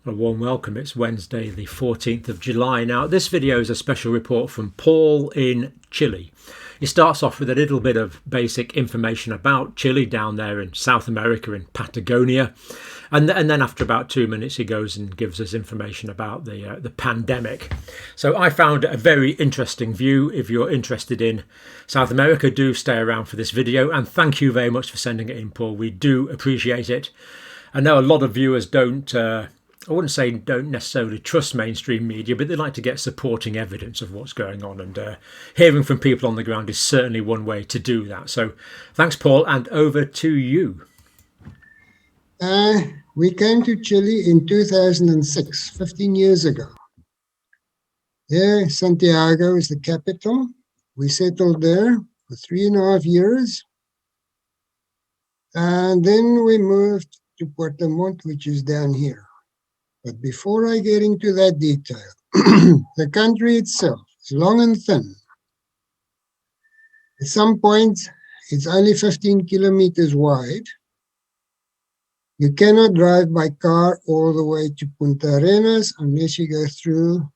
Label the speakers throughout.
Speaker 1: A warm welcome. It's Wednesday, the 14th of July. Now, this video is a special report from Paul in Chile. He starts off with a little bit of basic information about Chile down there in South America in Patagonia. And then after about 2 minutes, he goes and gives us information about the pandemic. So I found a very interesting view. If you're interested in South America, do stay around for this video. And thank you very much for sending it in, Paul. We do appreciate it. I know a lot of viewers don't necessarily trust mainstream media, but they like to get supporting evidence of what's going on, and hearing from people on the ground is certainly one way to do that. So thanks, Paul, and over to you.
Speaker 2: We came to Chile in 2006, 15 years ago. There, Santiago is the capital. We settled there for 3.5 years. And then we moved to Puerto Montt, which is down here. But before I get into that detail, the country itself is long and thin. At some point, it's only 15 kilometers wide. You cannot drive by car all the way to Punta Arenas unless you go through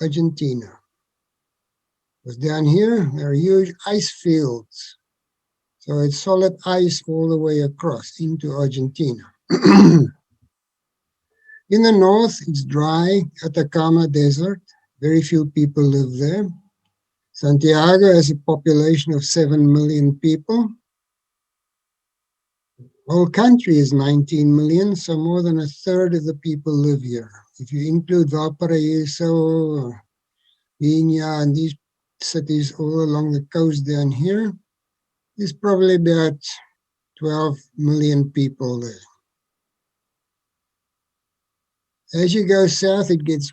Speaker 2: Argentina. Because down here, there are huge ice fields. So it's solid ice all the way across into Argentina. In the north, it's dry, Atacama Desert. Very few people live there. Santiago has a population of 7 million people. The whole country is 19 million, so more than a third of the people live here. If you include Valparaiso, Viña, and these cities all along the coast down here, there's probably about 12 million people there. As you go south, it gets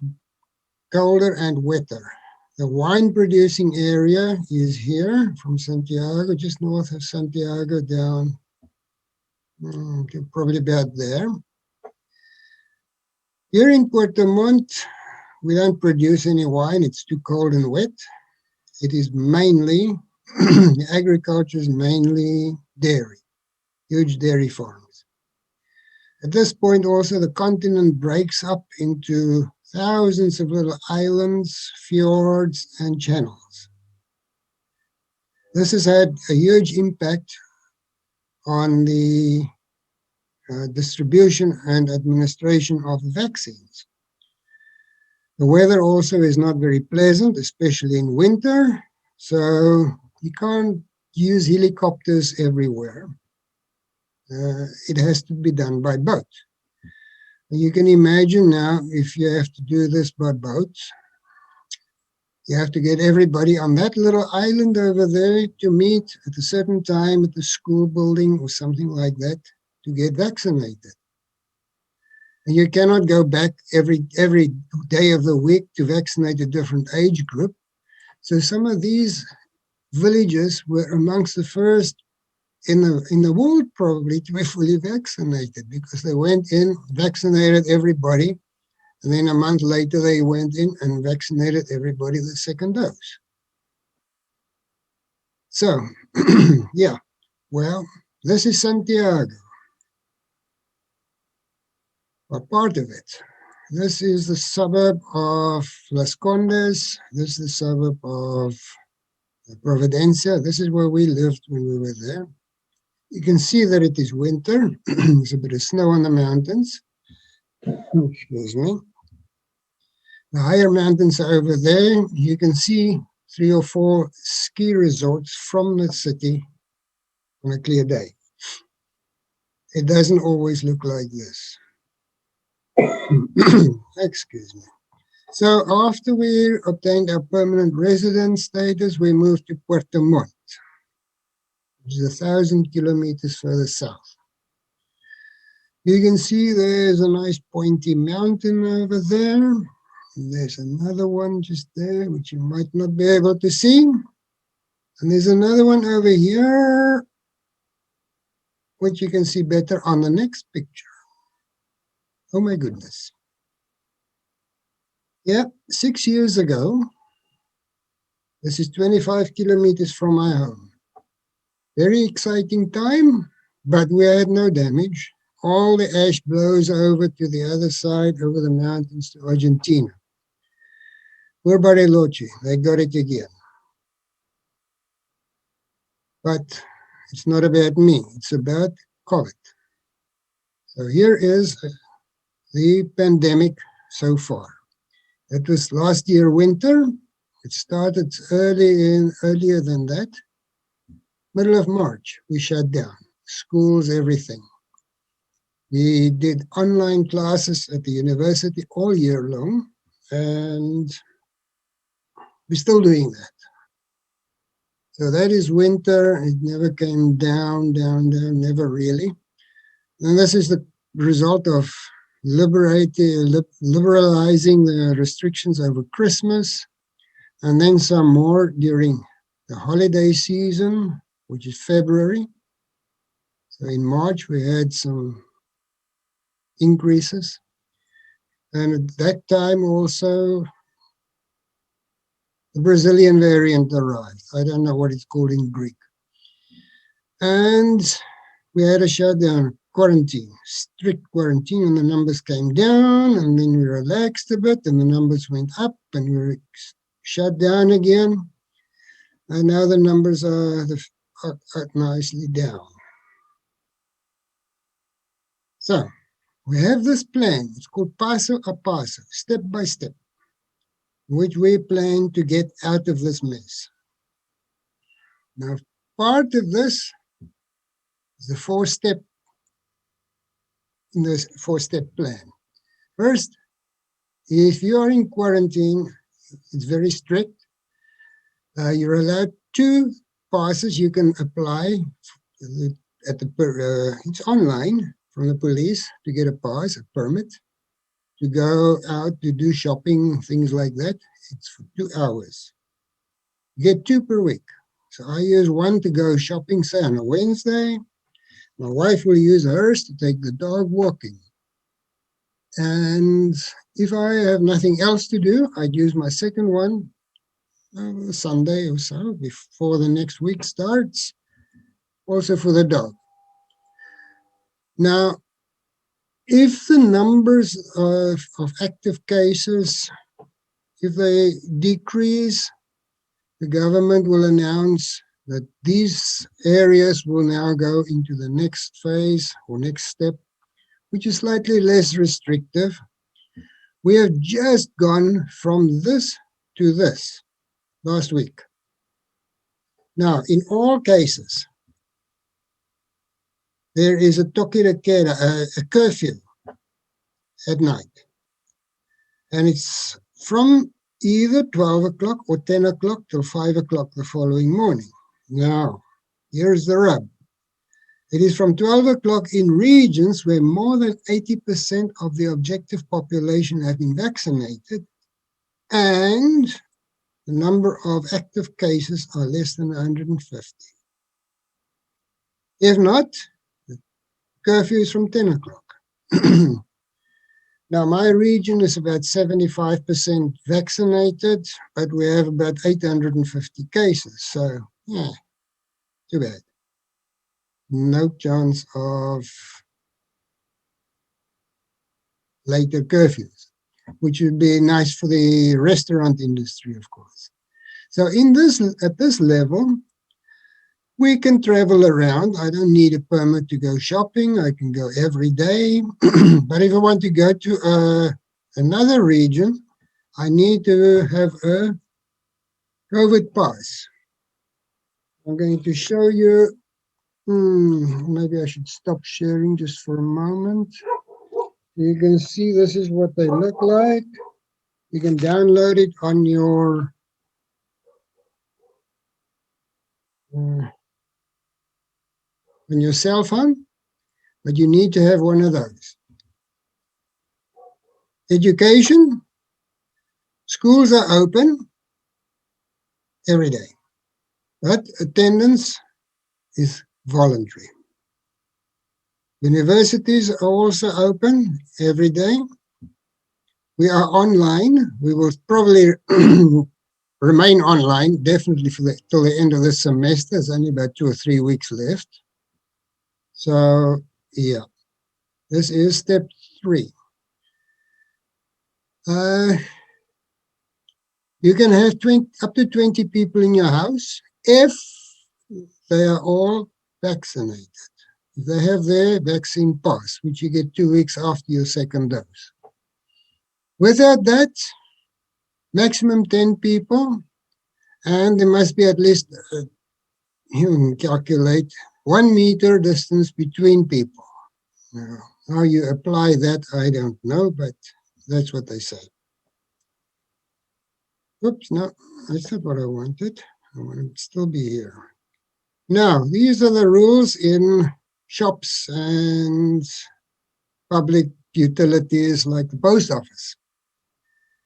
Speaker 2: colder and wetter. The wine-producing area is here from Santiago, just north of Santiago, down to probably about there. Here in Puerto Montt, we don't produce any wine. It's too cold and wet. It is mainly, the agriculture is mainly dairy, huge dairy farms. At this point also, the continent breaks up into thousands of little islands, fjords, and channels. This has had a huge impact on the distribution and administration of vaccines. The weather also is not very pleasant, especially in winter, so you can't use helicopters everywhere. It has to be done by boat. You can imagine now, if you have to do this by boat, you have to get everybody on that little island over there to meet at a certain time at the school building or something like that to get vaccinated. And you cannot go back every day of the week to vaccinate a different age group. So some of these villages were amongst the first in the world probably to be fully vaccinated, because they went in, vaccinated everybody, and then a month later they went in and vaccinated everybody the second dose. So, yeah, well, this is Santiago, or part of it. This is the suburb of Las Condes. This is the suburb of Providencia. This is where we lived when we were there. You can see that it is winter. There's a bit of snow on the mountains. Excuse me. The higher mountains are over there. You can see 3 or 4 ski resorts from the city on a clear day. It doesn't always look like this. Excuse me. So after we obtained our permanent residence status, we moved to Puerto Montt, which is 1,000 kilometers further south. You can see there's a nice pointy mountain over there. And there's another one just there, which you might not be able to see. And there's another one over here, which you can see better on the next picture. Oh my goodness. Yeah, 6 years ago, this is 25 kilometers from my home. Very exciting time, but we had no damage. all the ash blows over to the other side, over the mountains to Argentina. Poor Bariloche, they got it again. But it's not about me, it's about COVID. So here is the pandemic so far. It was last year winter. It started earlier than that. Middle of March, we shut down schools, everything. We did online classes at the university all year long, and we're still doing that. So that is winter. It never came down, never really. And this is the result of liberalizing the restrictions over Christmas, and then some more during the holiday season, which is February. So in March, we had some increases. And at that time also, the Brazilian variant arrived. I don't know what it's called in Greek. And we had a shutdown, quarantine, strict quarantine, and the numbers came down, and then we relaxed a bit, and the numbers went up, and we were shut down again. And now the numbers are nicely down. So we have this plan. It's called paso a paso, step by step, which we plan to get out of this mess. Now, part of this is the four-step plan. First, if you are in quarantine, it's very strict. You're allowed 2 passes you can apply it's online from the police to get a pass, a permit, to go out to do shopping, things like that. It's for 2 hours. You get 2 per week. So I use one to go shopping, say on a Wednesday. My wife will use hers to take the dog walking. And if I have nothing else to do, I'd use my second one Sunday or so before the next week starts, also for the dog. Now, if the numbers of active cases, if they decrease, the government will announce that these areas will now go into the next phase or next step, which is slightly less restrictive. We have just gone from this to this last week. Now, in all cases, there is a toque de queda, a curfew at night. And it's from either 12 o'clock or 10 o'clock till 5 o'clock the following morning. Now, here's the rub. It is from 12 o'clock in regions where more than 80% of the objective population have been vaccinated, and the number of active cases are less than 150. If not, the curfew is from 10 o'clock. Now, my region is about 75% vaccinated, but we have about 850 cases. So, yeah, too bad. No chance of later curfews, which would be nice for the restaurant industry, of course. So at this level, we can travel around. I don't need a permit to go shopping. I can go every day. But if I want to go to another region, I need to have a COVID pass. I'm going to show you. Maybe I should stop sharing just for a moment. You can see this is what they look like. You can download it on your cell phone, but you need to have one of those. Education, schools are open every day, but attendance is voluntary. Universities are also open every day. We are online. We will probably remain online, definitely till the end of this semester. There's only about 2 or 3 weeks left. So, yeah. This is step 3. You can have up to 20 people in your house if they are all vaccinated. If they have their vaccine pass, which you get 2 weeks after your second dose. Without that, maximum 10 people, and there must be at least, you can calculate, 1 meter distance between people. Now, how you apply that, I don't know, but that's what they say. Oops, no, that's not what I wanted. I want to still be here. Now, these are the rules in shops and public utilities like the post office.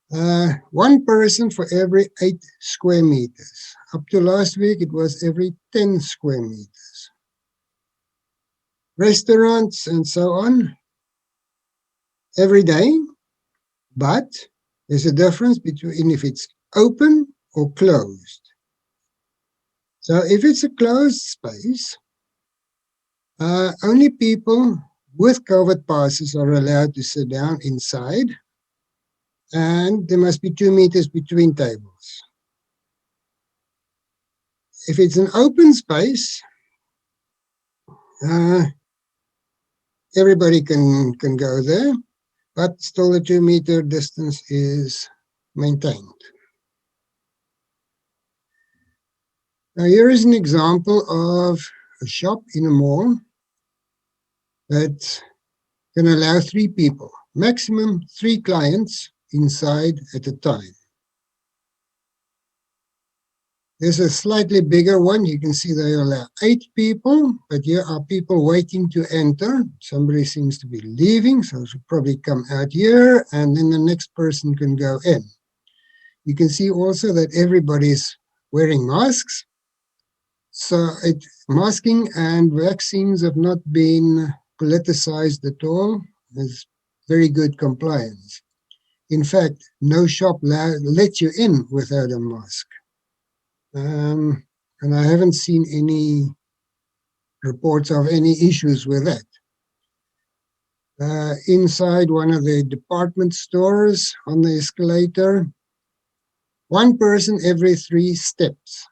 Speaker 2: 1 person for every 8 square meters. Up to last week, it was every 10 square meters. Restaurants and so on, every day, but there's a difference between if it's open or closed. So if it's a closed space, only people with COVID passes are allowed to sit down inside, and there must be 2 meters between tables. If it's an open space, everybody can go there, but still the 2 meter distance is maintained. Now here is an example of a shop in a mall that can allow 3 people, maximum 3 clients inside at a time. There's a slightly bigger one. You can see they allow 8 people, but here are people waiting to enter. Somebody seems to be leaving, so it should probably come out here, and then the next person can go in. You can see also that everybody's wearing masks. So masking and vaccines have not been politicized at all. There's very good compliance. In fact, no shop lets you in without a mask. And I haven't seen any reports of any issues with that. Inside one of the department stores on the escalator, 1 person every 3 steps.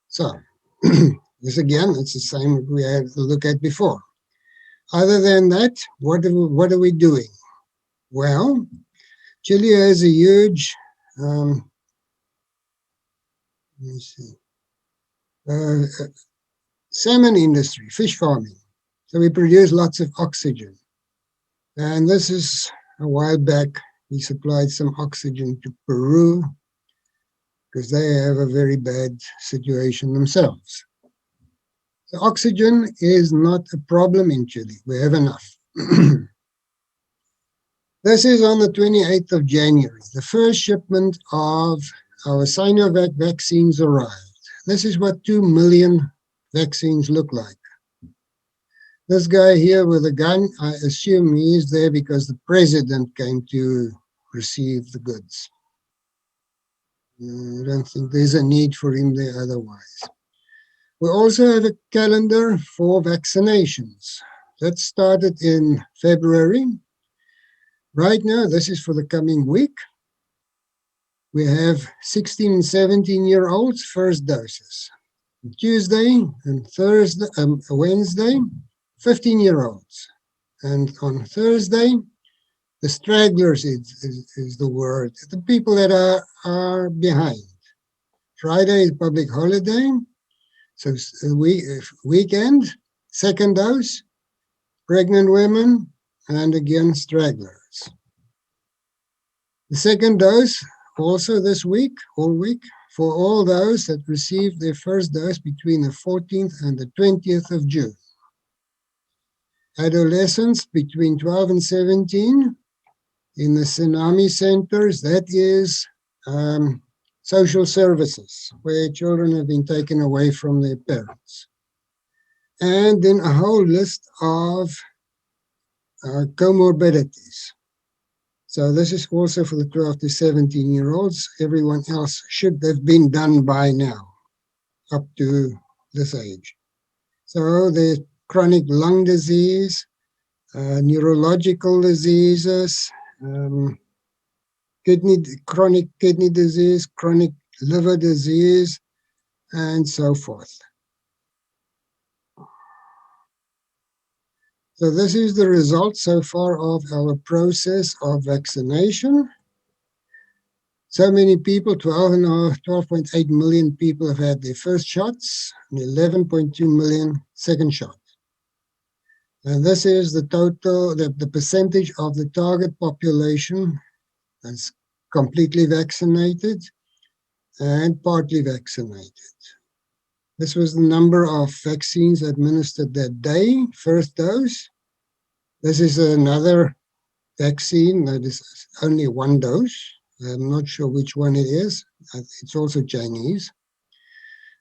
Speaker 2: So this again, it's the same we had to look at before. Other than that, what are we doing? Well, Chile has a huge let me see, salmon industry, fish farming. So we produce lots of oxygen. And this is a while back, we supplied some oxygen to Peru because they have a very bad situation themselves. The oxygen is not a problem in Chile. We have enough. This is on the 28th of January. The first shipment of our Sinovac vaccines arrived. This is what 2 million vaccines look like. This guy here with a gun, I assume he is there because the president came to receive the goods. I don't think there's a need for him there otherwise. We also have a calendar for vaccinations. That started in February. Right now, this is for the coming week. We have 16 and 17-year-olds first doses. Tuesday and Thursday, Wednesday, 15-year-olds. And on Thursday, the stragglers is the word, the people that are behind. Friday is public holiday, so weekend, second dose, pregnant women, and again, stragglers. The second dose, also this week, all week, for all those that received their first dose between the 14th and the 20th of June. Adolescents between 12 and 17 in the tsunami centers, that is social services, where children have been taken away from their parents. And then a whole list of comorbidities. So this is also for the 12 to 17-year-olds. Everyone else should have been done by now, up to this age. So there's chronic lung disease, neurological diseases, chronic kidney disease, chronic liver disease, and so forth. So this is the result so far of our process of vaccination. So many people, 12.8 million people have had their first shots, and 11.2 million second shot. And this is the total, the percentage of the target population that's completely vaccinated and partly vaccinated. This was the number of vaccines administered that day, first dose. This is another vaccine that is only one dose. I'm not sure which one it is. It's also Chinese.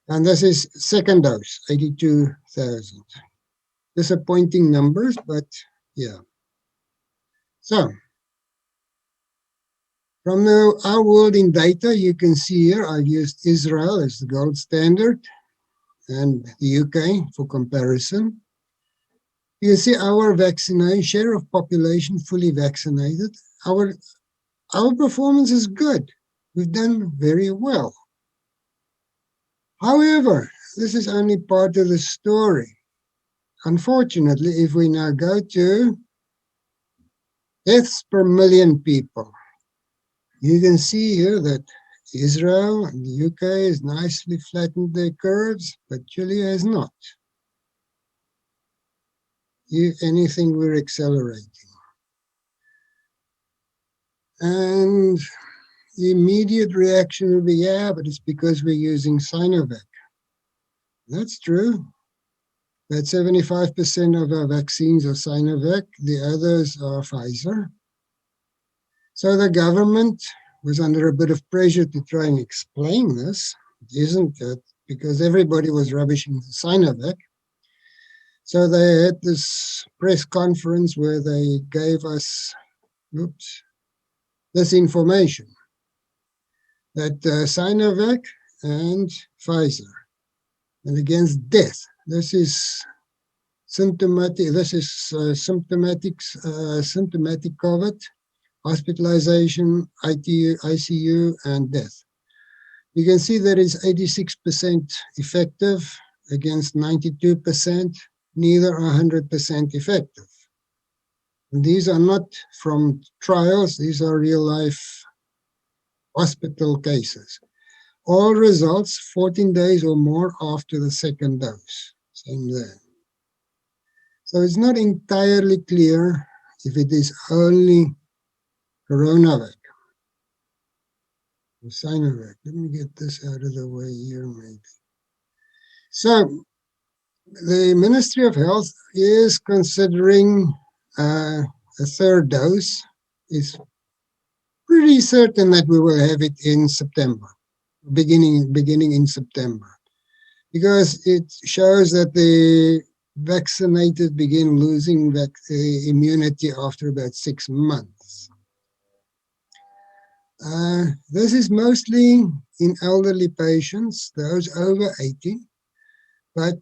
Speaker 2: And this is second dose, 82,000. Disappointing numbers, but yeah. So, from our world in data, you can see here, I've used Israel as the gold standard and the UK for comparison. You can see our vaccination share of population fully vaccinated. Our performance is good. We've done very well. However, this is only part of the story. Unfortunately, if we now go to deaths per million people, you can see here that Israel and the UK has nicely flattened their curves, but Chile has not. If anything, we're accelerating. And the immediate reaction will be, yeah, but it's because we're using Sinovac. That's true. That 75% of our vaccines are Sinovac, the others are Pfizer. So the government was under a bit of pressure to try and explain this. It isn't that, because everybody was rubbishing Sinovac. So they had this press conference where they gave us, this information that Sinovac and Pfizer, and against death. This is symptomatic. This is symptomatic COVID, hospitalization, ICU, and death. You can see that it's 86% effective against 92%, neither 100% effective. And these are not from trials, these are real life hospital cases. All results 14 days or more after the second dose. Same there. So it's not entirely clear if it is only CoronaVac or Sinovac. Let me get this out of the way here, maybe. So the Ministry of Health is considering a third dose. It's pretty certain that we will have it in September, beginning in September, because it shows that the vaccinated begin losing immunity after about 6 months. This is mostly in elderly patients, those over 80, but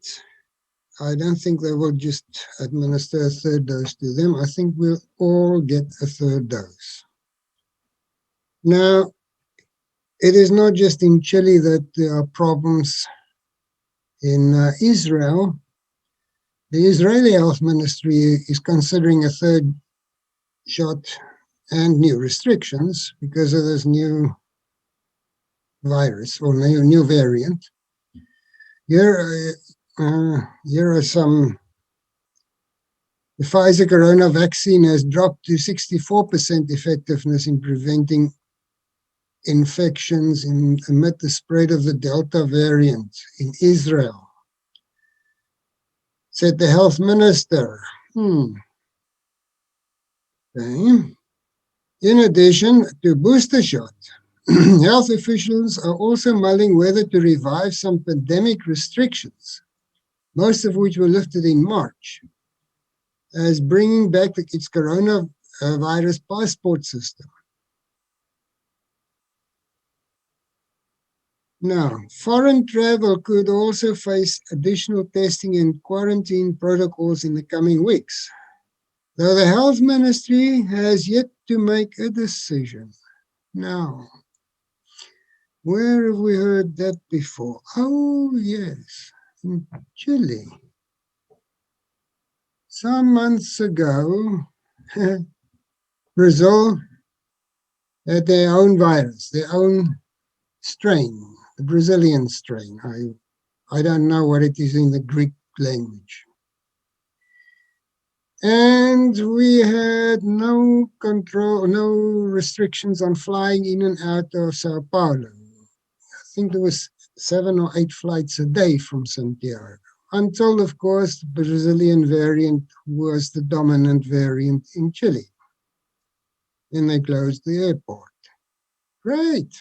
Speaker 2: I don't think they will just administer a third dose to them. I think we'll all get a third dose. Now, it is not just in Chile that there are problems. In Israel, the Israeli Health Ministry is considering a third shot and new restrictions because of this new virus or new variant. Here are some. The Pfizer corona vaccine has dropped to 64% effectiveness in preventing infections amid the spread of the Delta variant in Israel, said the health minister. Okay. In addition to booster shot, health officials are also mulling whether to revive some pandemic restrictions, most of which were lifted in March, as bringing back its coronavirus passport system. Now, foreign travel could also face additional testing and quarantine protocols in the coming weeks, though the health ministry has yet to make a decision. Now, where have we heard that before? Oh, yes, in Chile. Some months ago, Brazil had their own virus, their own strain, the Brazilian strain. I don't know what it is in the Greek language. And we had no control, no restrictions on flying in and out of Sao Paulo. I think there was 7 or 8 flights a day from Santiago, until, of course, the Brazilian variant was the dominant variant in Chile. And they closed the airport. Great.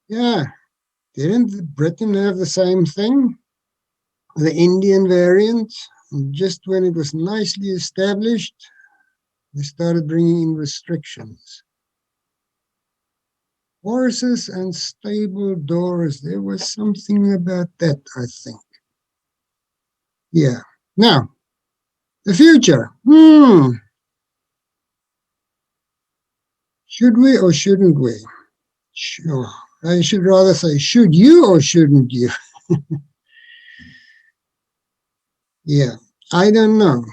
Speaker 2: Yeah. Didn't Britain have the same thing? The Indian variant, just when it was nicely established, they started bringing in restrictions. Horses and stable doors, there was something about that, I think. Yeah. Now, the future. Should we or shouldn't we? Sure. I should rather say, should you or shouldn't you? Yeah, I don't know.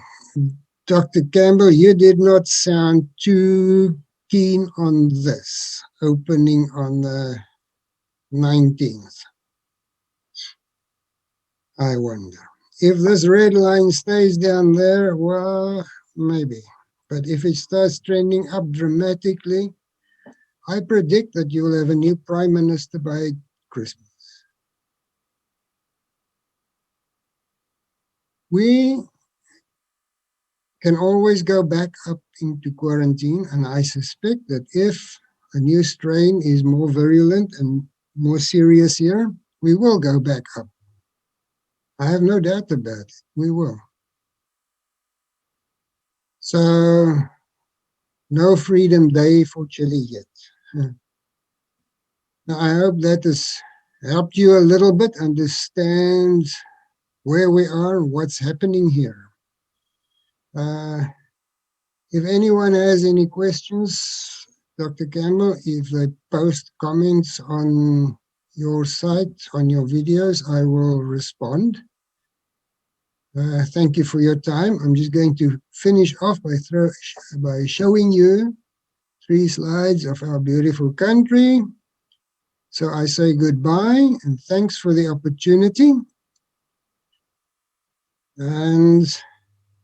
Speaker 2: Dr. Campbell, you did not sound too keen on this opening on the 19th. I wonder. If this red line stays down there, well, maybe. But if it starts trending up dramatically, I predict that you will have a new prime minister by Christmas. We can always go back up into quarantine, and I suspect that if a new strain is more virulent and more serious here, we will go back up. I have no doubt about it. We will. So, no Freedom Day for Chile yet. Now, I hope that has helped you a little bit understand where we are, what's happening here. If anyone has any questions, Dr. Campbell, if they post comments on your site, on your videos, I will respond. Thank you for your time. I'm just going to finish off by showing you 3 slides of our beautiful country. So I say goodbye and thanks for the opportunity. And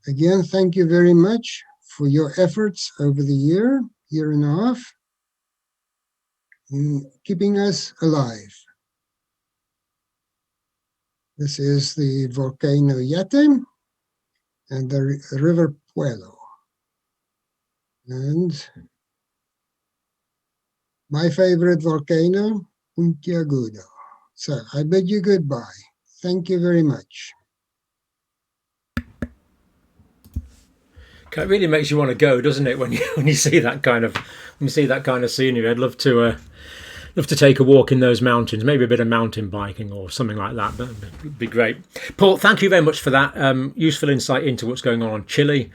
Speaker 2: again, thank you very much for your efforts over the year and a half, in keeping us alive. This is the volcano Yate and the river Puelo. And my favorite volcano, Puntiagudo. So I bid you goodbye. Thank you very much.
Speaker 1: It really makes you want to go, doesn't it, when you see that kind of scenery? I'd love to take a walk in those mountains, maybe a bit of mountain biking or something like that. That would be great. Paul, thank you very much for that useful insight into what's going on in Chile.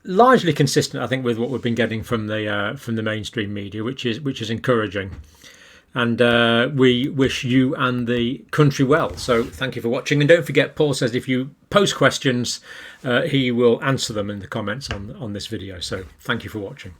Speaker 1: Largely consistent, I think, with what we've been getting from the mainstream media, which is encouraging. And we wish you and the country well. So thank you for watching. And don't forget, Paul says if you post questions, he will answer them in the comments on this video. So thank you for watching.